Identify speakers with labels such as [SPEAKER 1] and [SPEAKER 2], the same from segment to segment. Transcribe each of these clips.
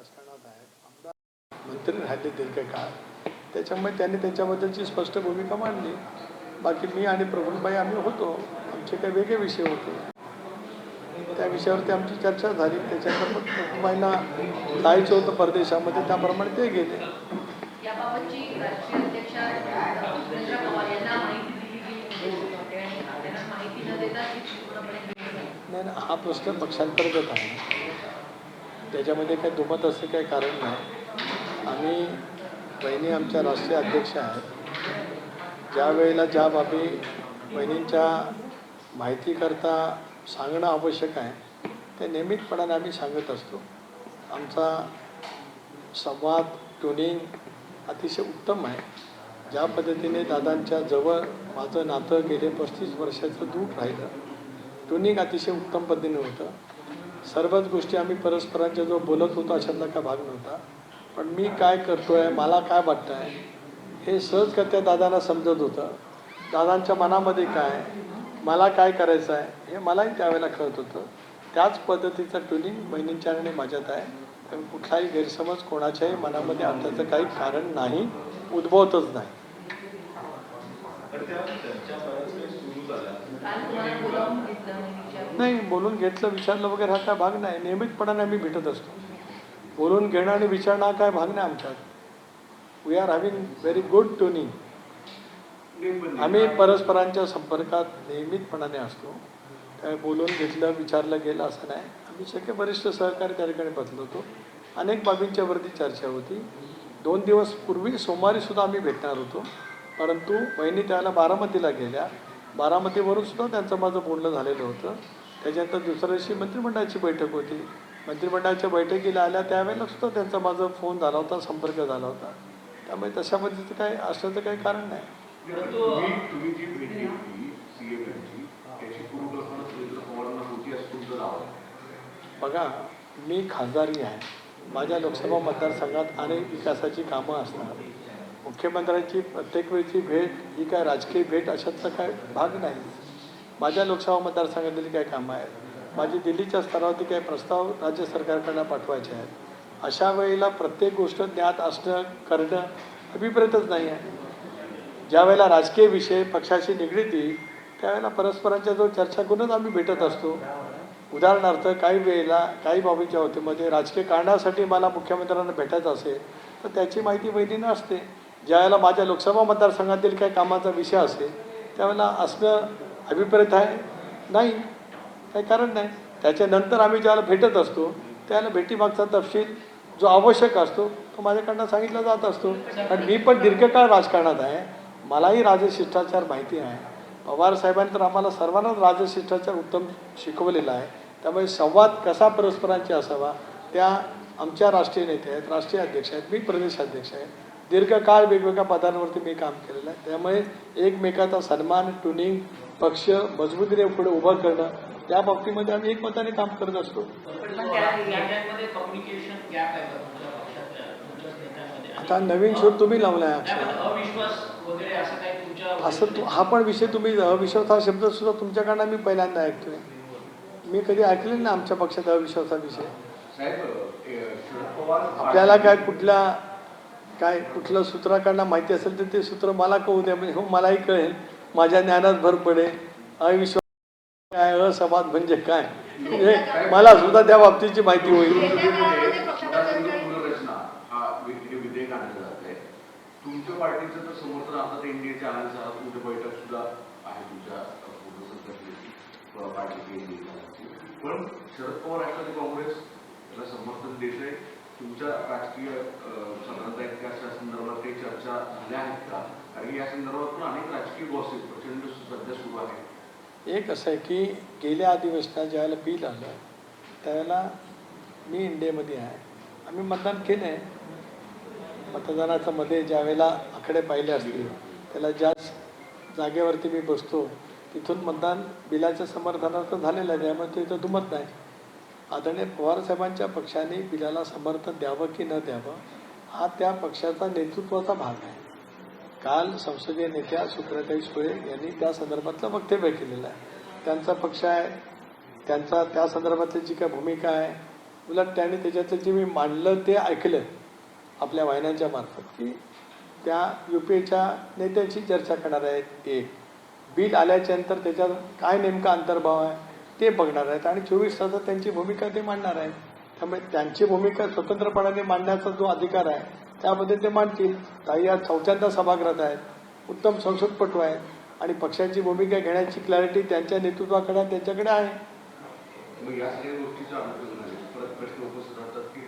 [SPEAKER 1] राजकारणात आहेत, आमदार मंत्री राहिले दीर्घकाळ, त्याच्यामुळे त्यांनी त्याच्याबद्दलची स्पष्ट भूमिका मांडली. बाकी मी आणि प्रफुल्लभाई आम्ही होतो, आमचे काही वेगळे विषय होते, त्या विषयावरती आमची चर्चा झाली. त्याच्यानंतर मग प्रफुल्लभाईंना जायचं होतं परदेशामध्ये, त्याप्रमाणे ते गेले.
[SPEAKER 2] याबाबतची राष्ट्रीय अध्यक्ष सुरेंद्र पवार यांना माहिती दिली गेली आणि त्यांना माहिती न देता
[SPEAKER 1] नाही, हा प्रश्न पक्षांतर्गत आहे, त्याच्यामध्ये काही दुमत असं काही कारण नाही. आम्ही बहिणी आमच्या राष्ट्रीय अध्यक्ष आहेत, ज्या वेळेला ज्या बाबी बहिणींच्या माहितीकरता सांगणं आवश्यक आहे ते नियमितपणाने आम्ही सांगत असतो. आमचा संवाद ट्युनिंग अतिशय उत्तम आहे. ज्या पद्धतीने दादांच्या जवळ माझं नातं गेले 35 वर्षाचं दूर राहिलं, ट्युनिंग अतिशय उत्तम पद्धतीने होतं. सर्वच गोष्टी आम्ही परस्परांच्या जो बोलत होतो अशातला का भाग नव्हता. पण मी काय करतो आहे, मला काय वाटतं आहे हे सहजगत्या दादांना समजत होतं. दादांच्या मनामध्ये काय, मला काय करायचं आहे हे मलाही त्यावेळेला कळत होतं. त्याच पद्धतीचं ट्युनिंग बहिणींच्या आणि माझ्यात आहे. तर कुठलाही गैरसमज कोणाच्याही मनामध्ये आणण्याचं काही कारण नाही, उद्भवतच नाही. नाही, बोलून घेतलं विचारलं वगैरे हा काय भाग नाही. नियमितपणाने आम्ही भेटत असतो. बोलून घेणं आणि विचारणं हा काय भाग नाही आमच्यात. We are having very good tuning. आम्ही परस्परांच्या संपर्कात नियमितपणाने असतो. काय बोलून घेतलं विचारलं गेलं असं नाही. आम्ही सगळे वरिष्ठ सहकारी त्या ठिकाणी बदलवतो. अनेक बाबींच्या वरती चर्चा होती. 2 दिवस पूर्वी सोमवारीसुद्धा आम्ही भेटणार होतो, परंतु बहिणी त्याला बारामतीला गेल्या. बारामतीवरून सुद्धा त्यांचं माझं बोलणं झालेलं होतं. त्याच्यानंतर दुसऱ्या दिवशी मंत्रिमंडळाची बैठक होती. मंत्रिमंडळाच्या बैठकीला आल्या त्यावेळेला सुद्धा त्यांचा माझा फोन झाला होता, संपर्क झाला होता. त्यामुळे तशा पद्धतीचं काय असण्याचं काही कारण नाही. बघा, मी खासदारी आहे, माझ्या लोकसभा मतदारसंघात अनेक विकासाची कामं असतात. मुख्यमंत्र्यांची प्रत्येक वेळची भेट ही काय राजकीय भेट अशातला काय भाग नाही. माझ्या लोकसभा मतदारसंघातील काय कामं आहेत, माझी दिल्लीच्या स्तरावरती काही प्रस्ताव राज्य सरकारकडनं पाठवायचे आहेत. अशा वेळेला प्रत्येक गोष्ट ज्ञात असणं करणं अभिप्रेतच नाही आहे. ज्या वेळेला राजकीय विषय पक्षाशी निगडीत त्यावेळेला परस्परांच्या जो चर्चा करूनच आम्ही भेटत असतो. उदाहरणार्थ काही वेळेला काही बाबीच्या बाबतीमध्ये राजकीय कारणासाठी मला मुख्यमंत्र्यांना भेटायचं असेल तर त्याची माहिती बहिणींना असते. ज्यावेळेला माझ्या लोकसभा मतदारसंघातील काही कामाचा विषय असेल त्यावेळेला असणं अभिप्रेत आहे नाही, काही कारण नाही. त्याच्यानंतर आम्ही ज्यावेळेला भेटत असतो त्यावेळेला भेटीमागचा तपशील जो आवश्यक असतो तो माझ्याकडनं सांगितला जात असतो. कारण मी पण दीर्घकाळ राजकारणात आहे, मलाही राजशिष्टाचार माहिती आहे. पवार साहेबांनी तर आम्हाला सर्वांनाच राजशिष्टाचार उत्तम शिकवलेला आहे. त्यामुळे संवाद कसा परस्परांची असावा त्या आमच्या राष्ट्रीय नेते आहेत, राष्ट्रीय अध्यक्ष आहेत, मी प्रदेशाध्यक्ष आहे. दीर्घकाळ वेगवेगळ्या पदांवरती मी काम केलेलं आहे. त्यामुळे एकमेकाचा सन्मान, ट्युनिंग, पक्ष मजबूतीने पुढे उभं करणं त्या बाबतीमध्ये आम्ही एकमताने काम करत असतो. आता नवीन शोध तुम्ही लावलाय असं हा पण विषय तुम्ही अविश्वास हा शब्द सुद्धा तुमच्याकडनं मी पहिल्यांदा ऐकतोय. मी कधी ऐकलेलं नाही आमच्या पक्षात अविश्वास हा विषय. आपल्याला काय कुठलं सूत्राकडनं माहिती असेल तर ते सूत्र मला कळू द्या, म्हणजे हो मलाही कळेल, माझ्या ज्ञानात भर पडेल. अविश्वास काय, असंवाद म्हणजे काय, म्हणजे मला सुद्धा त्या बाबतीची माहिती होईल.
[SPEAKER 3] तुमच्या पार्टीचं तर समर्थन आता ते इंडियाच्या आणायचं तुमच्या बैठक सुद्धा आहे तुमच्या पार्टी. पण शरद पवार राष्ट्रवादी काँग्रेस याला समर्थन देत आहे. तुमच्या राजकीय साधारणतः संदर्भात काही चर्चा झाल्या आहेत का? कारण या संदर्भात पण अनेक राजकीय गॉसिप प्रचंड सध्या सुरू आहे.
[SPEAKER 1] एक असं आहे की गेल्या अधिवेशनात ज्यावेळेला बिल आलं त्यावेळेला मी इंडियामध्ये आहे, आम्ही मतदान केलं आहे. मतदानाच्या मध्ये ज्या वेळेला आकडे पाहिले असतील त्याला ज्या जागेवरती मी बसतो तिथून मतदान बिलाच्या समर्थनार्थ झालेलं आहे. त्यामुळे तिथं दुमत नाही. आदरणीय पवारसाहेबांच्या पक्षाने बिलाला समर्थन द्यावं की न द्यावं हा त्या पक्षाचा नेतृत्वाचा भाग आहे. काल संसदीय नेत्या सुप्रियाताई सुळे यांनी त्या संदर्भातलं वक्तव्य केलेलं आहे. त्यांचा पक्ष आहे, त्यांचा त्या संदर्भातली जी काय भूमिका आहे उलट त्याने त्याच्यातलं जे मी मांडलं ते ऐकलं आपल्या वाहिन्यांच्या मार्फत, की त्या UPAच्या नेत्यांशी चर्चा करणार आहेत, एक बिल आल्याच्यानंतर त्याच्यात काय नेमका अंतर्भाव आहे ते बघणार आहेत आणि 24 तासात त्यांची भूमिका ते मांडणार आहेत. त्यामुळे त्यांची भूमिका स्वतंत्रपणाने मांडण्याचा जो अधिकार आहे त्यामध्ये ते मांडतील. ताई आज चौथ्यांदा सभागृहात आहेत, उत्तम संसदपटू आहेत आणि पक्षाची भूमिका घेण्याची क्लॅरिटी त्यांच्या नेतृत्वाकडे आणि त्यांच्याकडे आहे.
[SPEAKER 3] मग या सगळ्या गोष्टीचा अनुषंगाने परत प्रश्न उपस्थित होतात की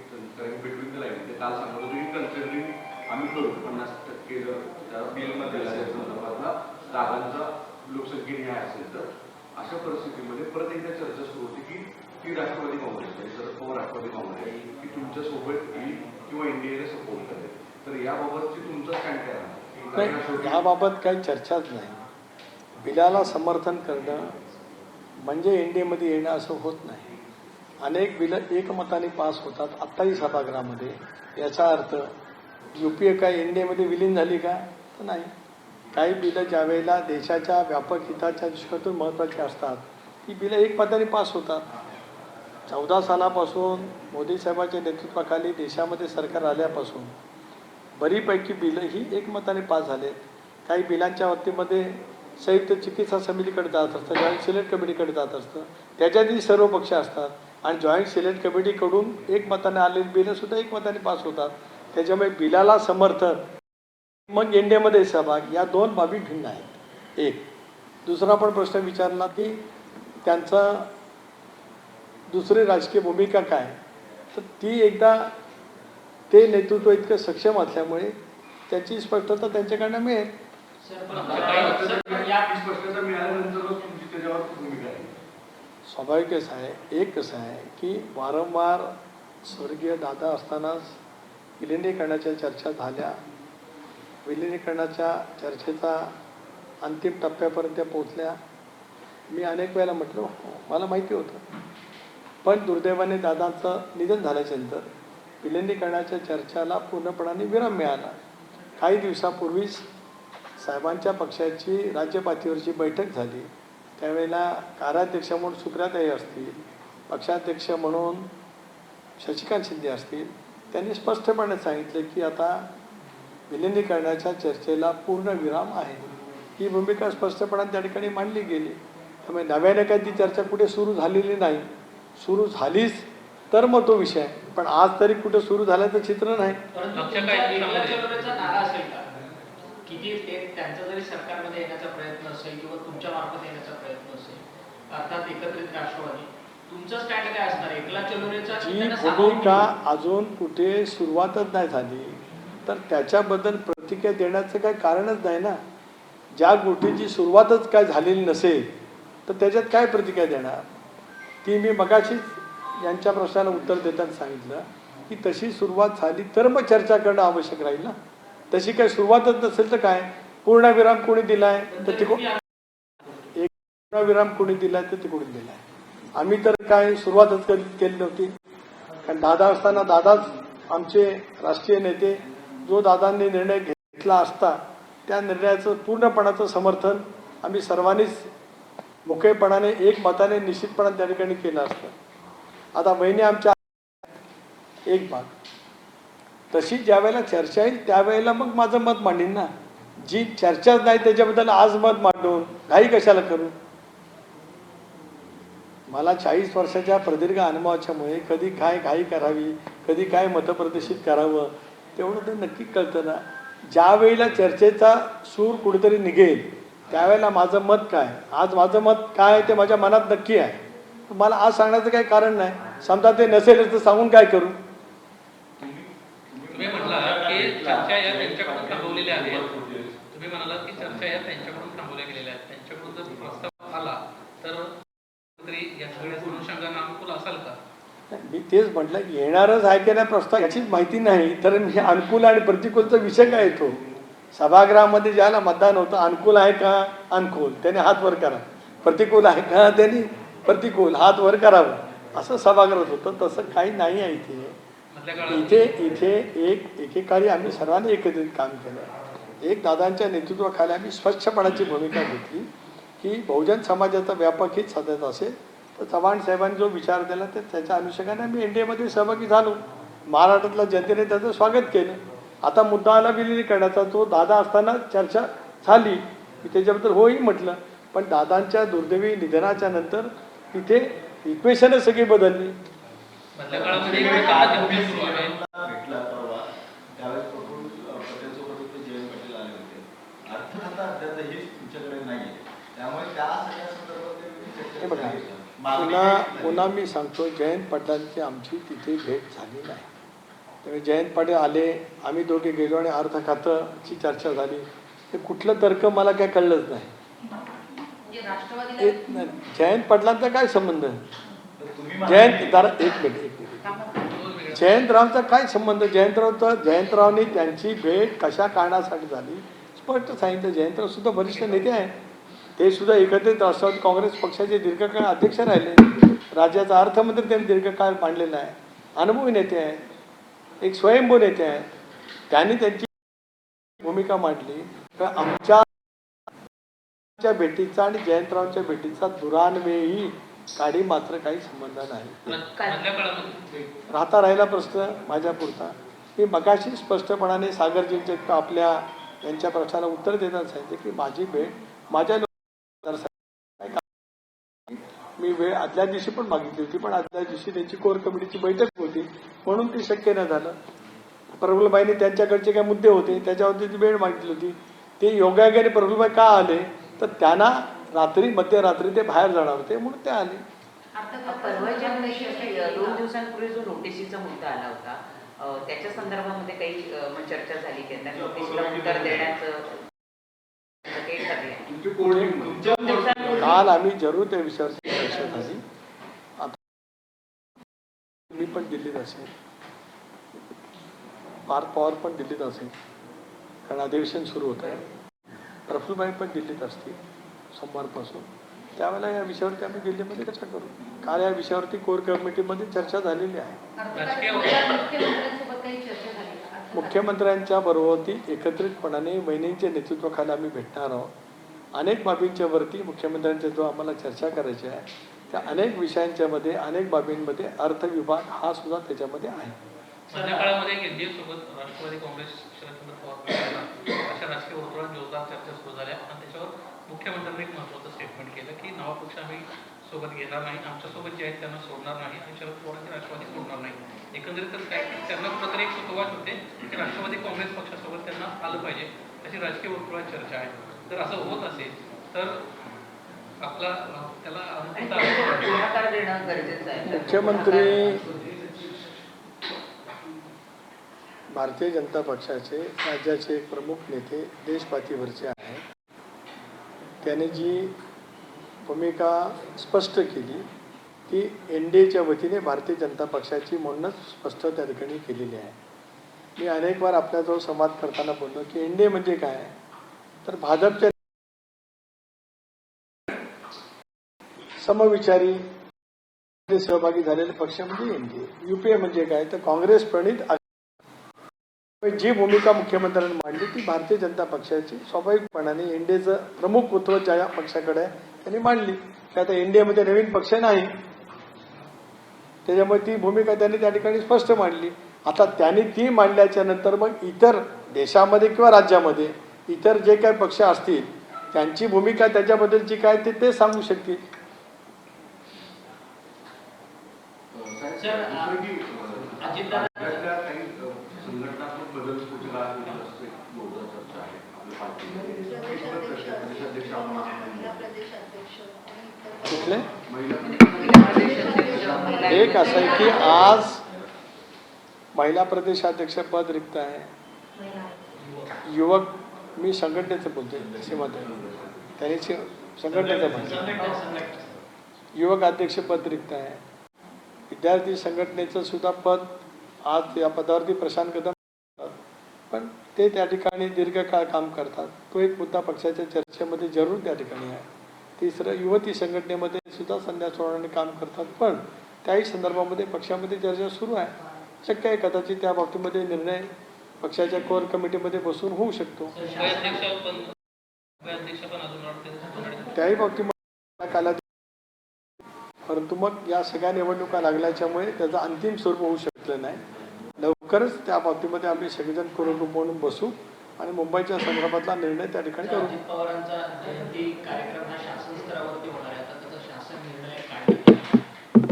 [SPEAKER 3] बिटवीन द लाईन ते काल सांगत होते की कन्सिडरिंग आम्ही करू 50% जर त्या बिलमध्ये संदर्भातला जागांचा लोकसंख्ये न्याय असेल तर अशा परिस्थितीमध्ये परत एकदा चर्चा सुरू होती की राष्ट्रवादी काँग्रेस म्हणजे शरद पवार राष्ट्रवादी काँग्रेस की तुमच्या सोबत येईल किंवा इंडियाला सपोर्ट करेल. तर याबाबतची तुमचं स्टँड काय आहे?
[SPEAKER 1] नाही, याबाबत काही चर्चाच नाही. बिलाला समर्थन करणं म्हणजे एनडीएमध्ये येणं असं होत नाही. अनेक बिलं एकमताने पास होतात आत्ताही सभागृहामध्ये. याचा अर्थ UPA काय एनडीएमध्ये विलीन झाली का? तर नाही. काही बिलं ज्यावेळेला देशाच्या व्यापक हिताच्या दृष्टीतून महत्त्वाची असतात ती बिलं एकमताने पास होतात. 14 सालापासून मोदी साहेबांच्या नेतृत्वाखाली देशामध्ये सरकार आल्यापासून बरीपैकी बिलं ही एकमताने पास झाले. काही बिलांच्या बाबतीमध्ये संयुक्त चिकित्सा समितीकडे जात असतं, जॉईंट सिलेक्ट कमिटीकडे जात असतं, त्याच्यातही सर्व पक्ष असतात आणि जॉईंट सिलेक्ट कमिटीकडून एकमताने आलेली बिलं सुद्धा एकमताने पास होतात. त्याच्यामुळे बिलाला समर्थन मग एनडीएमध्ये सहभाग या दोन बाबी भिन्न आहेत. एक दुसरा पण प्रश्न विचारला की त्यांचा दुसरी राजकीय भूमिका काय, तर ती एकदा ते नेतृत्व इतकं सक्षम असल्यामुळे त्याची स्पष्टता त्यांच्याकडनं मिळेल.
[SPEAKER 3] स्पष्टता मिळाल्यानंतरच तुमची त्याच्यावर भूमिका आहे.
[SPEAKER 1] स्वाभाविकच आहे. एक कसं आहे की वारंवार स्वर्गीय दादा असतानाच विलिनीकरणाच्या चर्चा झाल्या. विलिनीकरणाच्या चर्चेचा अंतिम टप्प्यापर्यंत पोहोचल्या. मी अनेक वेळेला म्हटलं मला माहिती होतं, पण दुर्दैवाने दादांचं निधन झाल्याच्यानंतर विलिनीकरणाच्या चर्चेला पूर्णपणाने विराम मिळाला. काही दिवसापूर्वीच साहेबांच्या पक्षाची राज्य पातळीवरची बैठक झाली. त्यावेळेला कार्याध्यक्ष म्हणून सुप्रियाताई असतील, पक्षाध्यक्ष म्हणून शशिकांत शिंदे असतील, त्यांनी स्पष्टपणे सांगितलं की आता विलिनीकरणाच्या चर्चेला पूर्ण विराम आहे. ही भूमिका स्पष्टपणे त्या ठिकाणी मांडली गेली. त्यामुळे नव्याने काही ती चर्चा कुठे सुरू झालेली नाही. सुरू झालीच तर मग तो विषय, पण आज तरी कुठे सुरू झाल्याचं चित्र नाही.
[SPEAKER 4] नारा असेल का किती त्यांचा जरी सरकारमध्ये येण्याचा प्रयत्न असेल किंवा तुमच्या मार्फत येण्याचा प्रयत्न असेल, अर्थात एकत्रित राष्ट्रवादी, तुमचं स्टँड काय असणार? एकला चलोरेचा
[SPEAKER 1] जी भूमिका अजून कुठे सुरुवातच नाही झाली तर त्याच्याबद्दल प्रतिक्रिया देण्याचं काही कारणच नाही ना. ज्या गोष्टीची सुरुवातच काय झालेली नसेल तर त्याच्यात काय प्रतिक्रिया देणार? ती मी मगाशीच यांच्या प्रश्नाला उत्तर देताना सांगितलं की तशी सुरुवात झाली तर मग चर्चा करणं आवश्यक राहील ना. तशी काही सुरुवातच नसेल तर काय? पूर्णविराम कोणी दिलाय तर तिकडून एक पूर्णविराम कोणी दिलाय तर तिकडून दिलाय. आम्ही तर काय सुरुवातच केली नव्हती. कारण दादा असताना दादाच आमचे राष्ट्रीय नेते, जो दादांनी निर्णय घेतला असता त्या निर्णयाचं पूर्णपणाचं समर्थन आम्ही सर्वांनीच मोकळेपणाने एकमताने निश्चितपणाने त्या ठिकाणी केलं असतं. आता वहिनी आमच्या एक भाग तशी ज्या वेळेला चर्चा येईल त्यावेळेला मग माझं मत मांडीन ना. जी चर्चाच नाही त्याच्याबद्दल आज मत मांडून घाई कशाला करू? मला 40 वर्षाच्या प्रदीर्घ अनुभवाच्यामुळे कधी काय घाई करावी, कधी काय मतप्रदर्शित करावं तेवढं ते नक्की कळतं ना. ज्या वेळेला चर्चेचा सूर कुठेतरी निघेल त्यावेळेला माझं मत काय, आज माझं मत काय ते माझ्या मनात नक्की आहे. मला आज सांगण्याचं काही कारण नाही. समजा ते नसेल तर सांगून काय करू?
[SPEAKER 5] तुम्ही म्हणालात की चर्चा या त्यांच्याकडून थांबवलेल्या आहेत. तुम्ही म्हणालात की चर्चा या त्यांच्याकडून थांबवल्या गेलेल्या आहेत. त्यांच्याकडून जर प्रस्ताव आला तर या सगळ्या अनुषंगाने अनुकूल असाल का?
[SPEAKER 1] मी तेच म्हटलं की येणारच आहे की नाही प्रस्ताव याचीच माहिती नाही. तर मी अनुकूल आणि प्रतिकूलचा विषय काय येतो? सभागृहामध्ये ज्याला मतदान होतं अनुकूल आहे का अनुकूल त्याने हात वर करा, प्रतिकूल आहे का त्यांनी प्रतिकूल हात वर करावं, असं सभागृहात होतं. तसं काही नाही आहे इथे. इथे एकेकाळी आम्ही सर्वांनी एकत्रित काम केलं. एक दादांच्या नेतृत्वाखाली आम्ही स्वच्छपणाची भूमिका घेतली की बहुजन समाजाचा व्यापक हित साधत असेल तर चव्हाण साहेबांनी जो विचार दिला तर त्याच्या अनुषंगाने आम्ही NDAमध्ये सहभागी झालो. महाराष्ट्रातल्या जनतेने त्याचं स्वागत केलं. आता मुद्दाला विलीन करण्याचा तो दादा असताना चर्चा झाली, मी त्याच्याबद्दल होही म्हटलं, पण दादांच्या दुर्दैवी निधनाच्या नंतर तिथे इक्वेशनच सगळी बदलली.
[SPEAKER 5] मधल्या काळामध्ये एक प्रकारचा गंभीर सुरू आहे.
[SPEAKER 6] भेटला परवा त्यावेळेस प्रफुल्ल पटेलसोबत होते, जयंत पाटील आले होते. अर्थखाता अद्यापही तुमच्याकडे नाही आहे, त्यामुळे त्या सगळ्या संदर्भात
[SPEAKER 1] हे बघा, पुन्हा मी सांगतो, जयंत पाटलांची आमची तिथे भेट झाली नाही. त्यामुळे जयंत पाटील आले, आम्ही दोघे गेलो आणि अर्थखाताची चर्चा झाली. हे कुठलं तर्क मला काय कळलंच नाही.
[SPEAKER 2] म्हणजे राष्ट्रवादीला
[SPEAKER 1] जयंत पाटलांचा काय संबंध? एक मिनिट, जयंतरावचा काय संबंध? जयंतरावनी त्यांची भेट कशा कारणासाठी झाली स्पष्ट सांगितलं. जयंतराव सुद्धा वरिष्ठ नेते आहेत, ते सुद्धा एकत्रित राष्ट्रवादी काँग्रेस पक्षाचे दीर्घकाळ अध्यक्ष राहिले, राज्याचा अर्थमंत्री त्यांनी दीर्घकाळ मांडलेला आहे, अनुभवी नेते आहेत, एक स्वयंभू नेते आहेत. त्यांनी त्यांची भूमिका मांडली. तर आमच्या भेटीचा आणि जयंतरावांच्या भेटीचा दुरान्वेही काडी मात्र काही संबंध नाही.
[SPEAKER 5] मधल्या काळामध्ये
[SPEAKER 1] राहता राहिला प्रश्न माझ्यापुरता. मी मगाशी स्पष्टपणाने सागरजींच्या आपल्या यांच्या प्रश्नाला उत्तर देताना सांगितले की माझी भेट माझ्या मी वेळ आदल्या दिवशी पण मागितली होती, पण आदल्या दिवशी त्यांची कोर कमिटीची बैठक होती म्हणून ते शक्य नाही झालं. प्रफुल्लबाईंनी त्यांच्याकडचे काही मुद्दे होते त्याच्यावरती ती वेळ मागितली होती. ते योगायोगाने प्रफुल्लबाई का आले तर त्यांना रात्री मध्यरात्री ते बाहेर जाणार होते म्हणून ते आले.
[SPEAKER 7] परवाच्या दिवशी 2 दिवसांपूर्वी जो नोटिसीचा मुद्दा आला होता त्याच्या संदर्भामध्ये काही चर्चा झाली की त्या नोटीसला उत्तर देण्याचं काही ठरले?
[SPEAKER 1] काल आम्ही जरूर त्या विषयावरती चर्चा झाली. आता मी पण दिल्लीत असेल, पार्थ पवार पण दिल्लीत असेल, कारण अधिवेशन सुरू होत आहे. प्रफुल्लबाई पण दिल्लीत असतील सोमवारपासून. त्यावेळेला या विषयावरती आम्ही दिल्लीमध्ये चर्चा करू. काल या विषयावरती कोर कमिटीमध्ये चर्चा झालेली आहे.
[SPEAKER 2] मुख्यमंत्र्यांसोबत काही चर्चा झाली का?
[SPEAKER 1] मुख्यमंत्र्यांच्या बरोबरती एकत्रितपणाने वहिनींच्या नेतृत्वाखाली आम्ही भेटणार आहोत. अनेक बाबींच्या वरती मुख्यमंत्र्यांच्या जो आम्हाला चर्चा करायची आहे त्या अनेक विषयांच्या मध्ये अनेक बाबींमध्ये अर्थ विभाग हा सुद्धा त्याच्यामध्ये आहे.
[SPEAKER 5] मधल्या काळामध्ये NDA सोबत राष्ट्रवादी काँग्रेस शरदचंद्र पवार पक्षाला अशा राजकीय वर्तुळात जोरदार चर्चा सुरू झाल्या आणि त्याच्यावर मुख्यमंत्र्यांनी एक महत्त्वाचं स्टेटमेंट केलं की नवापक्ष आम्ही सोबत घेणार नाही, आमच्यासोबत जे आहेत त्यांना सोडणार नाही आणि शरद पवारांची राष्ट्रवादी सोडणार नाही. एकंदरीतच काय त्यांना कुठंतरी एक सुतोवाच होते की राष्ट्रवादी काँग्रेस पक्षासोबत त्यांना आलं पाहिजे अशी राजकीय वर्तुळात चर्चा आहे. जर असं होत असेल तर आपला त्याला
[SPEAKER 7] पुढाकार देणं गरजेचं आहे.
[SPEAKER 1] मुख्यमंत्री भारतीय जनता पक्षाचे राज्याचे एक प्रमुख नेते देशपातळीवरचे आहे. त्याने जी भूमिका स्पष्ट केली ती NDAच्या वतीने भारतीय जनता पक्षाची म्हणूनच स्पष्ट त्या ठिकाणी केलेली आहे. मी अनेक वार आपल्याजवळ संवाद करताना बोललो की NDA म्हणजे काय, तर भाजपच्या समविचारी सहभागी झालेले पक्ष म्हणजे NDA. UPA म्हणजे काय तर काँग्रेस प्रणित. जी भूमिका मुख्यमंत्र्यांनी मांडली ती भारतीय जनता पक्षाची स्वाभाविकपणाने NDAचं प्रमुखत्व ज्या पक्षाकडे आहे त्यांनी मांडली. की आता NDAमध्ये नवीन पक्ष नाही त्याच्यामुळे ती भूमिका त्यांनी त्या ठिकाणी स्पष्ट मांडली. आता त्यांनी ती मांडल्याच्या नंतर मग इतर देशामध्ये किंवा राज्यामध्ये इतर जे काही पक्ष असतील त्यांची भूमिका त्याच्याबद्दलची काय ते सांगू शकतील.
[SPEAKER 3] संघटनात्मक बदल पुढच्या काळात होईल असं एक जोरदार चर्चा आहे आपल्या पार्टीमध्ये. प्रदेशाध्यक्ष आपण
[SPEAKER 1] कुठले
[SPEAKER 7] महिला
[SPEAKER 1] एक असं आहे की आज महिला प्रदेशाध्यक्ष पद रिक्त आहे. युवक मी संघटनेचं बोलतोय सीमात त्यांनी संघटनेचं म्हणतो युवक अध्यक्ष पद रिक्त आहे. विद्यार्थी संघटनेचं सुद्धा पद आज या पदावरती प्रशांत कदम पण ते त्या ठिकाणी दीर्घकाळ काम करतात. तो एक मुद्दा पक्षाच्या चर्चेमध्ये जरूर त्या ठिकाणी आहे. तिसरं युवती संघटनेमध्ये सुद्धा संध्या सोडवणे काम करतात पण त्याही संदर्भामध्ये पक्षामध्ये चर्चा सुरू आहे. शक्य आहे कदाचित त्या बाबतीमध्ये निर्णय पक्षाच्या कोर कमिटीमध्ये बसून होऊ शकतो. त्याही बाबतीमध्ये कालावधी परंतु मग या सगळ्या निवडणुका लागल्याच्यामुळे त्याचं अंतिम स्वरूप होऊ शकलं नाही. लवकरच त्या बाबतीमध्ये आम्ही सगळेजण कुटुंब म्हणून बसू आणि मुंबईच्या संदर्भातला निर्णय त्या ठिकाणी करू.
[SPEAKER 4] अजित पवारांचा जयंती कार्यक्रम हा शासन स्तरावरती होणार आहे. आता त्याचा शासन निर्णय काढला.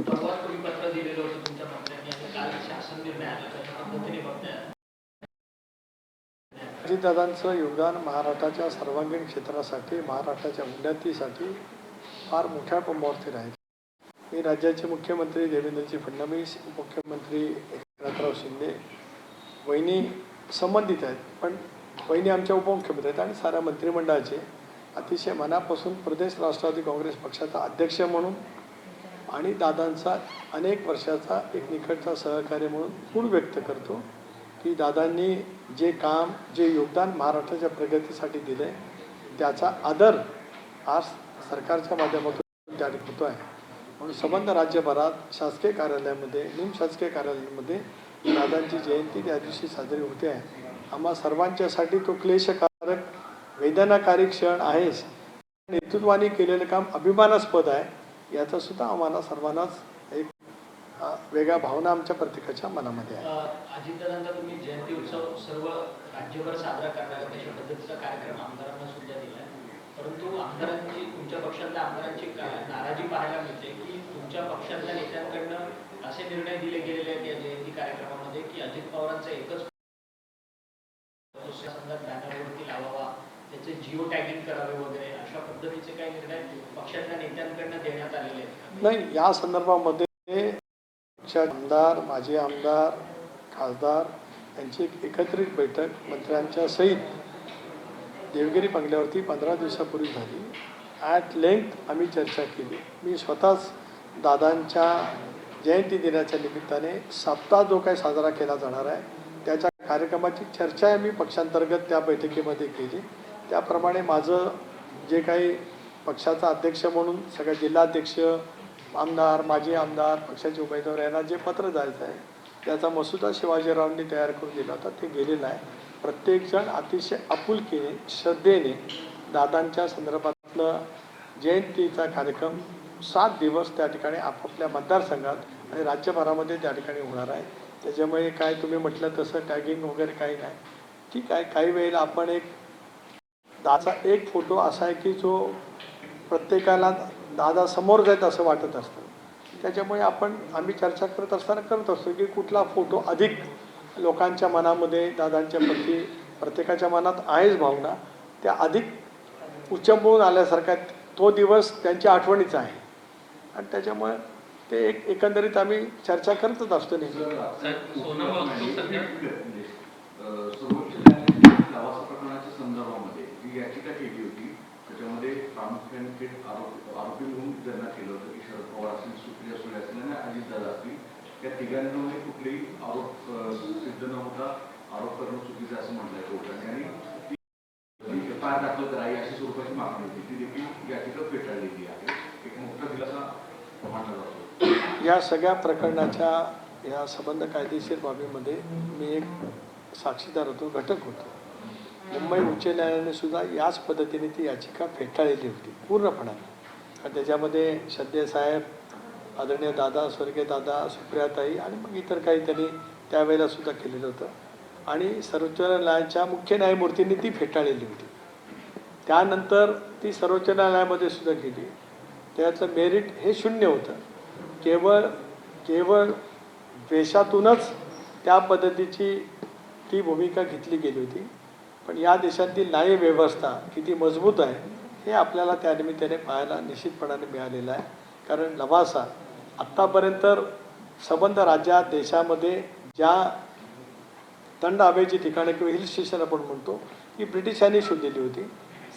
[SPEAKER 4] परवा तुम्ही पत्र दिलेलं होतं तुमच्या मंत्र्यांनी आणि काल शासन निर्णय आला. त्याच्या पद्धतीने बघताय.
[SPEAKER 1] अजितदादांचं योगदान महाराष्ट्राच्या सर्वांगीण क्षेत्रासाठी, महाराष्ट्राच्या उन्नतीसाठी फार मोठ्या पंपावरती राहील. मी राज्याचे मुख्यमंत्री देवेंद्रजी फडणवीस, उपमुख्यमंत्री एकनाथराव शिंदे, वहिनी संबंधित आहेत, पण वहिनी आमच्या उपमुख्यमंत्री आहेत आणि साऱ्या मंत्रिमंडळाचे अतिशय मनापासून प्रदेश राष्ट्रवादी काँग्रेस पक्षाचा अध्यक्ष म्हणून आणि दादांचा अनेक वर्षाचा एक निकटचा सहकार्य म्हणून ऋण व्यक्त करतो की दादांनी जे काम, जे योगदान महाराष्ट्राच्या प्रगतीसाठी दिले त्याचा आदर आज सरकारच्या माध्यमातून त्या ठिकाणी होतो आहे. म्हणून संबंध राज्यभरात शासकीय कार्यालयामध्ये, निमशासकीय कार्यालयामध्ये दादांची जयंती त्या दिवशी साजरी होते आहे. आम्हा सर्वांच्यासाठी तो क्लेशकारक, वेदनाकारी क्षण आहेच. नेतृत्वाने केलेलं काम अभिमानास्पद आहे. याचा सुद्धा आम्हाला सर्वांनाच एक वेगळ्या भावना आमच्या प्रत्येकाच्या मनामध्ये आहे.
[SPEAKER 4] अजितदादांचा तुम्ही जयंती उत्सव सर्व राज्यभर साजरा करणार आहे तशा पद्धतीचा कार्यक्रम आमदारांना सुद्धा दिला आहे. परंतु आमदारांची, तुमच्या पक्षातल्या आमदारांची नाराजी पाहायला मिळते की तुमच्या पक्षातल्या नेत्यांकडनं असे निर्णय दिले गेलेले आहेत या जयंती कार्यक्रमामध्ये की अजित पवारांचा एकच दुसऱ्या संघात बॅनरवरती लावावा, त्याचे जिओ टॅगिंग करावे वगैरे अशा पद्धतीचे काही निर्णय पक्षातल्या नेत्यांकडनं देण्यात आलेले आहेत.
[SPEAKER 1] नाही, या संदर्भामध्ये आमदार, माजी आमदार, खासदार यांची एक एकत्रित बैठक मंत्र्यांच्या सहित देवगिरी बंगल्यावरती 15 दिवसापूर्वी झाली. ॲट लेंथ आम्ही चर्चा केली. मी स्वतःच दादांच्या जयंती दिनाच्या निमित्ताने सप्ताह जो काही साजरा केला जाणार आहे त्याच्या कार्यक्रमाची चर्चा आम्ही पक्षांतर्गत त्या बैठकीमध्ये केली. त्याप्रमाणे माझं जे काही पक्षाचा अध्यक्ष म्हणून सगळ्या जिल्हाध्यक्ष, आमदार, माजी आमदार, पक्षाचे उमेदवार यांना जे पत्र जायचं आहे त्याचा मसुदा शिवाजीरावांनी तयार करून दिला होता, ते गेलेलं आहे. प्रत्येकजण अतिशय आपुलकीने, श्रद्धेने दादांच्या संदर्भातलं जयंतीचा कार्यक्रम 7 दिवस त्या ठिकाणी आपापल्या मतदारसंघात आणि राज्यभरामध्ये त्या ठिकाणी होणार आहे. त्याच्यामुळे काय तुम्ही म्हटलं तसं टॅगिंग वगैरे काही नाही. ठीक आहे, काही वेळेला आपण एक दादाचा एक फोटो असा आहे की जो प्रत्येकाला दादा समोर जात असं वाटत असतं. त्याच्यामुळे आम्ही चर्चा करत असताना करत असतो की कुठला फोटो अधिक लोकांच्या मनामध्ये दादांच्या प्रती, प्रत्येकाच्या मनात आहेच भावना, त्या अधिक उच्चंबळून आल्यासारखा तो दिवस त्यांच्या आठवणीचा आहे आणि त्याच्यामुळे ते एकंदरीत आम्ही चर्चा करतच असतो नेहमी.
[SPEAKER 5] सोनम वाहतूक सध्या
[SPEAKER 3] सर्वोच्च न्यायालयाने लवासा प्रकरणाच्या संदर्भामध्ये जी याचिका केली होती त्याच्यामध्ये प्रामुख्याने थेट आरोपी म्हणून ज्यांना केलं होतं की शरद पवार असतील, सुप्रिया सुळे असतील आणि अजितदादा असतील, त्या तिघांमध्ये कुठलेही आरोप सिद्ध न होता आरोप करणं चुकीचं असं म्हटलंय कोर्टाने आणि ती FIR दाखल करावी अशी स्वरूपाची मागणी होती. ती देखील याचिका फेटाळलेली आहे. एक मोठा दिलासा मानला जातो.
[SPEAKER 1] या सगळ्या प्रकरणाच्या या संबंध कायदेशीर बाबीमध्ये मी एक साक्षीदार होतो, घटक होतो. मुंबई उच्च न्यायालयाने सुद्धा याच पद्धतीने ती याचिका फेटाळलेली होती पूर्णपणे. आणि त्याच्यामध्ये श्रद्धेय साहेब, आदरणीय दादा, स्वर्गीय दादा, सुप्रियाताई आणि मग इतर काही त्यांनी त्यावेळेला सुद्धा केलेलं होतं आणि सर्वोच्च न्यायालयाच्या मुख्य न्यायमूर्तींनी ती फेटाळलेली होती. त्यानंतर ती सर्वोच्च न्यायालयामध्ये सुद्धा गेली. त्यातलं मेरिट हे शून्य होतं. केवळ द्वेषातूनच त्या पद्धतीची ती भूमिका घेतली गेली होती. पण या देशातील न्यायव्यवस्था किती मजबूत आहे हे आपल्याला त्या निमित्ताने पाहायला निश्चितपणाने मिळालेलं आहे. कारण लवासा आत्तापर्यंत संबंध राज्यात, देशामध्ये ज्या थंड हवेची ठिकाणं किंवा हिल स्टेशन आपण म्हणतो की ब्रिटिशांनी शोधलेली होती.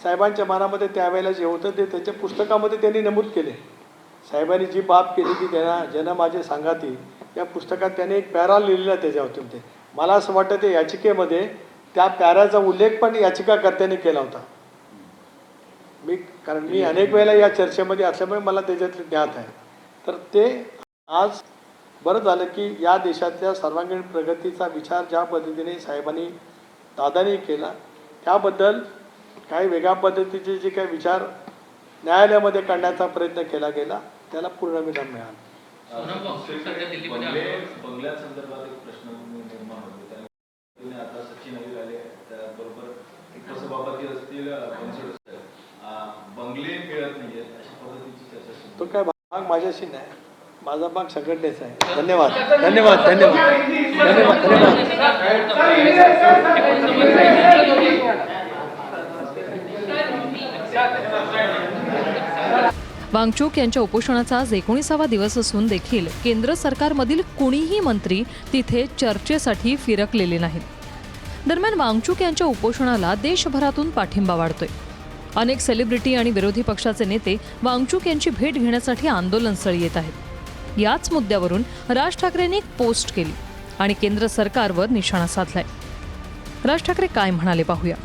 [SPEAKER 1] साहेबांच्या मनामध्ये त्यावेळेला जे होतं ते त्यांच्या पुस्तकामध्ये त्यांनी नमूद केले. साहेबांनी जी बाब केली ती त्यांना जन माझे सांगाती या पुस्तकात त्याने एक पॅरा लिहिलेला त्याच्यावरती. मला असं वाटतं ते याचिकेमध्ये त्या पॅराचा उल्लेख पण याचिकाकर्त्यांनी केला होता. कारण मी अनेक वेळेला या चर्चेमध्ये असल्यामुळे मला त्याच्यातले ज्ञात आहे. तर ते आज बरं झालं की या देशातल्या सर्वांगीण प्रगतीचा विचार ज्या पद्धतीने साहेबांनी, दादांनी केला त्याबद्दल काही वेगळ्या पद्धतीचे जे काही विचार न्यायालयामध्ये काढण्याचा प्रयत्न केला गेला त्याला पूर्णविराम मिळाला.
[SPEAKER 5] सोनम वांगचूक सध्या दिल्लीमध्ये आहे.
[SPEAKER 6] बंगल्यांसंदर्भात एक प्रश्न निर्माण होतो. त्यामुळे आता सचिन अहिर आले, त्याबरोबर एक कसं बाबाजी असतील बंगले मिळत नाहीये अशा पद्धतीची चर्चा सुरू आहे.
[SPEAKER 1] तो काय भाग माझ्याशी नाही, माझा भाग संघटनेचा आहे. धन्यवाद धन्यवाद धन्यवाद धन्यवाद
[SPEAKER 8] वांगचूक यांच्या उपोषणाचा आज 19वा दिवस असून देखील केंद्र सरकारमधील कुणीही मंत्री तिथे चर्चेसाठी फिरकलेले नाहीत. दरम्यान वांगचूक यांच्या उपोषणाला देशभरातून पाठिंबा वाढतोय. अनेक सेलिब्रिटी आणि विरोधी पक्षाचे नेते वांगचूक यांची भेट घेण्यासाठी आंदोलनस्थळी येत आहेत. याच मुद्द्यावरून राज ठाकरेंनी एक पोस्ट केली आणि केंद्र सरकारवर निशाणा साधलाय. राज ठाकरे काय म्हणाले पाहूया.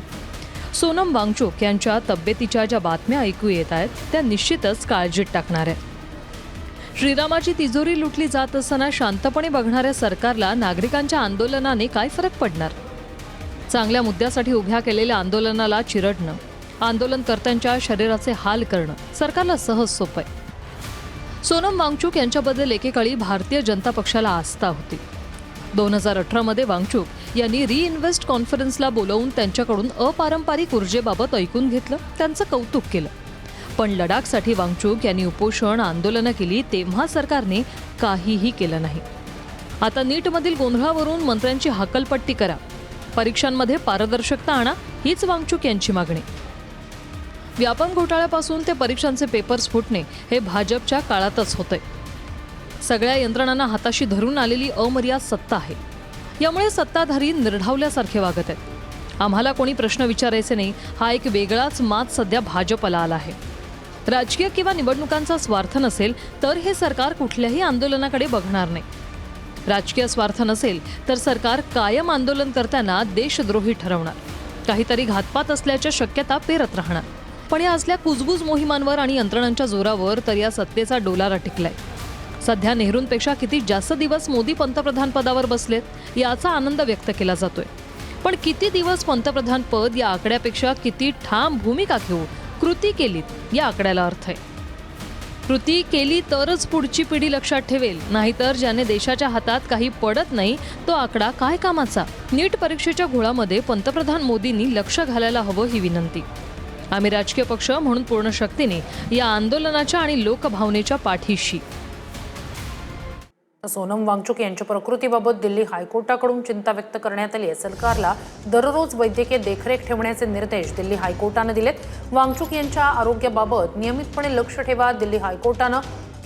[SPEAKER 8] सोनम वांगचूक यांच्या तब्येतीच्या ज्या बातम्या ऐकू येत आहेत त्या निश्चितच काळजीत टाकणार आहेत. श्रीरामाची तिजोरी लुटली जात असताना शांतपणे बघणाऱ्या सरकारला नागरिकांच्या आंदोलनाने काय फरक पडणार. चांगल्या मुद्द्यासाठी उभ्या केलेल्या आंदोलनाला चिरडणं, आंदोलनकर्त्यांच्या शरीराचे हाल करणं सरकारला सहज सोपं आहे. सोनम वांगचूक यांच्याबद्दल एकेकाळी भारतीय जनता पक्षाला आस्था होती. 2018मध्ये वांगचूक यांनी रिइन्व्हेस्ट कॉन्फरन्सला बोलावून त्यांच्याकडून अपारंपरिक ऊर्जेबाबत ऐकून घेतलं, त्यांचं कौतुक केलं. पण लडाखसाठी वांगचूक यांनी उपोषण आंदोलनं केली तेव्हा सरकारने काहीही केलं नाही. आता नीटमधील गोंधळावरून मंत्र्यांची हकलपट्टी करा, परीक्षांमध्ये पारदर्शकता आणा हीच वांगचूक यांची मागणी. व्यापम घोटाळ्यापासून ते परीक्षांचे पेपर्स फुटणे हे भाजपच्या काळातच होतंय. सगळ्या यंत्रणांना हाताशी धरून आलेली अमर्याद सत्ता आहे. यामुळे सत्ताधारी निर्ढावल्यासारखे वागत आहेत. आम्हाला कोणी प्रश्न विचारायचे नाही हा एक वेगळाच मात सध्या भाजपला आला आहे. राजकीय किंवा निवडणुकांचा स्वार्थ नसेल तर हे सरकार कुठल्याही आंदोलनाकडे बघणार नाही. राजकीय स्वार्थ नसेल तर सरकार कायम आंदोलनकर्त्यांना देशद्रोही ठरवणार, काहीतरी घातपात असल्याच्या शक्यता पेरत राहणार. पण या असल्या कुजबूज मोहिमांवर आणि यंत्रणांच्या जोरावर तर या सत्तेचा डोलारा टिकलाय. सध्या नेहरूंपेक्षा किती जास्त दिवस मोदी पंतप्रधान पदावर बसलेत याचा आनंद व्यक्त केला जातोय. पण किती दिवस पंतप्रधान पद या आकड्यापेक्षा किती ठाम भूमिका घेऊ कृती केलीत या आकड्याला अर्थ आहे. कृती केली तरच पुढची पिढी लक्षात ठेवेल, नाहीतर ज्याने देशाच्या हातात काही पडत नाही तो आकडा काय कामाचा. नीट परीक्षेच्या घोळामध्ये पंतप्रधान मोदींनी लक्ष घालायला हवं ही विनंती. आम्ही राजकीय पक्ष म्हणून पूर्ण शक्तीने या आंदोलनाच्या आणि लोकभावनेच्या पाठीशी.
[SPEAKER 9] सोनम वांगचूक यांच्या प्रकृतीबाबत दिल्ली हायकोर्टाकडून चिंता व्यक्त करण्यात आली आहे. सरकारला दररोज वैद्यकीय देखरेख ठेवण्याचे निर्देश दिल्ली हायकोर्टानं दिलेत. वांगचूक यांच्या आरोग्याबाबत नियमितपणे लक्ष ठेवा. दिल्ली हायकोर्टानं